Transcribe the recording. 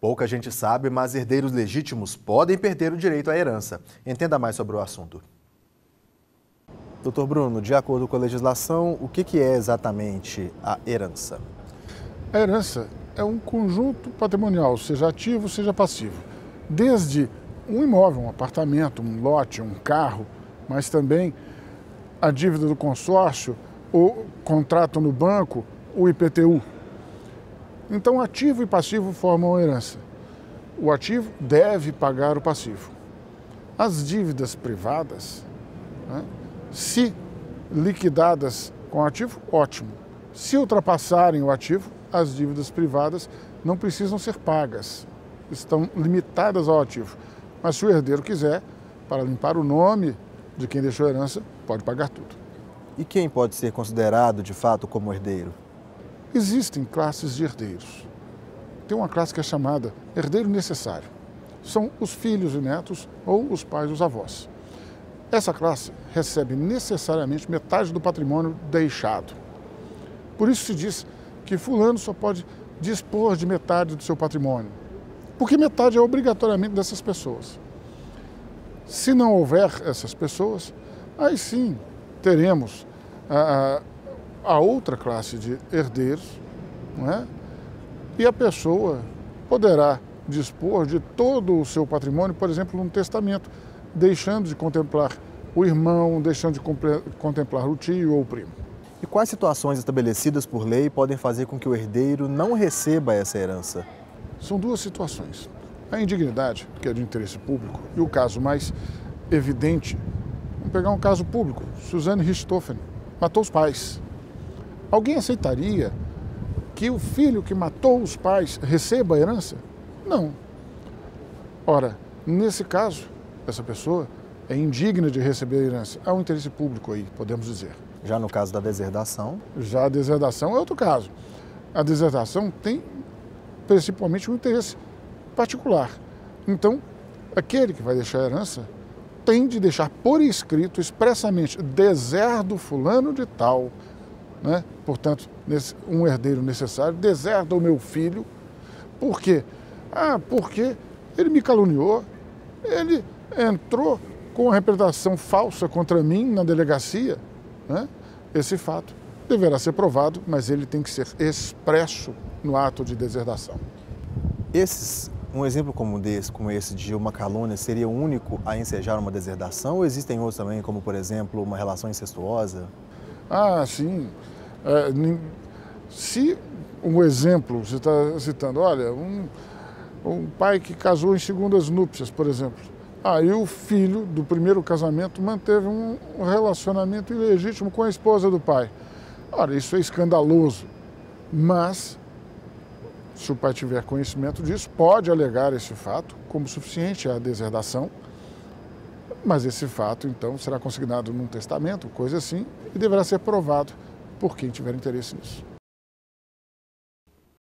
Pouca gente sabe, mas herdeiros legítimos podem perder o direito à herança. Entenda mais sobre o assunto. Doutor Bruno, de acordo com a legislação, o que é exatamente a herança? A herança é um conjunto patrimonial, seja ativo, seja passivo. Desde um imóvel, um apartamento, um lote, um carro, mas também a dívida do consórcio, o contrato no banco, o IPTU. Então, ativo e passivo formam a herança. O ativo deve pagar o passivo. As dívidas privadas, né, se liquidadas com ativo, ótimo. Se ultrapassarem o ativo, as dívidas privadas não precisam ser pagas, estão limitadas ao ativo. Mas se o herdeiro quiser, para limpar o nome de quem deixou a herança, pode pagar tudo. E quem pode ser considerado, de fato, como herdeiro? Existem classes de herdeiros. Tem uma classe que é chamada herdeiro necessário. São os filhos e netos ou os pais e os avós. Essa classe recebe necessariamente metade do patrimônio deixado. Por isso se diz que fulano só pode dispor de metade do seu patrimônio, porque metade é obrigatoriamente dessas pessoas. Se não houver essas pessoas, aí sim teremos a outra classe de herdeiros, não é? E a pessoa poderá dispor de todo o seu patrimônio, por exemplo, num testamento, deixando de contemplar o irmão, deixando de contemplar o tio ou o primo. E quais situações estabelecidas por lei podem fazer com que o herdeiro não receba essa herança? São duas situações. A indignidade, que é de interesse público, e o caso mais evidente, vamos pegar um caso público, Suzane Richthofen matou os pais. Alguém aceitaria que o filho que matou os pais receba a herança? Não. Ora, nesse caso, essa pessoa é indigna de receber a herança. Há um interesse público aí, podemos dizer. Já no caso da deserdação? Já a deserdação é outro caso. A deserdação tem principalmente um interesse particular. Então, aquele que vai deixar a herança tem de deixar por escrito expressamente deserdo fulano de tal, né? Portanto, um herdeiro necessário, deserda o meu filho. Por quê? Porque ele me caluniou, ele entrou com uma representação falsa contra mim na delegacia, né? Esse fato deverá ser provado, mas ele tem que ser expresso no ato de deserdação. Um exemplo como esse de uma calúnia seria o único a ensejar uma deserdação ou existem outros também, como por exemplo uma relação incestuosa? Sim. Se um exemplo, você está citando, olha, um pai que casou em segundas núpcias, por exemplo, aí o filho do primeiro casamento manteve um relacionamento ilegítimo com a esposa do pai. Ora, isso é escandaloso, mas se o pai tiver conhecimento disso, pode alegar esse fato como suficiente à deserdação, mas esse fato, então, será consignado num testamento, coisa assim, e deverá ser provado por quem tiver interesse nisso.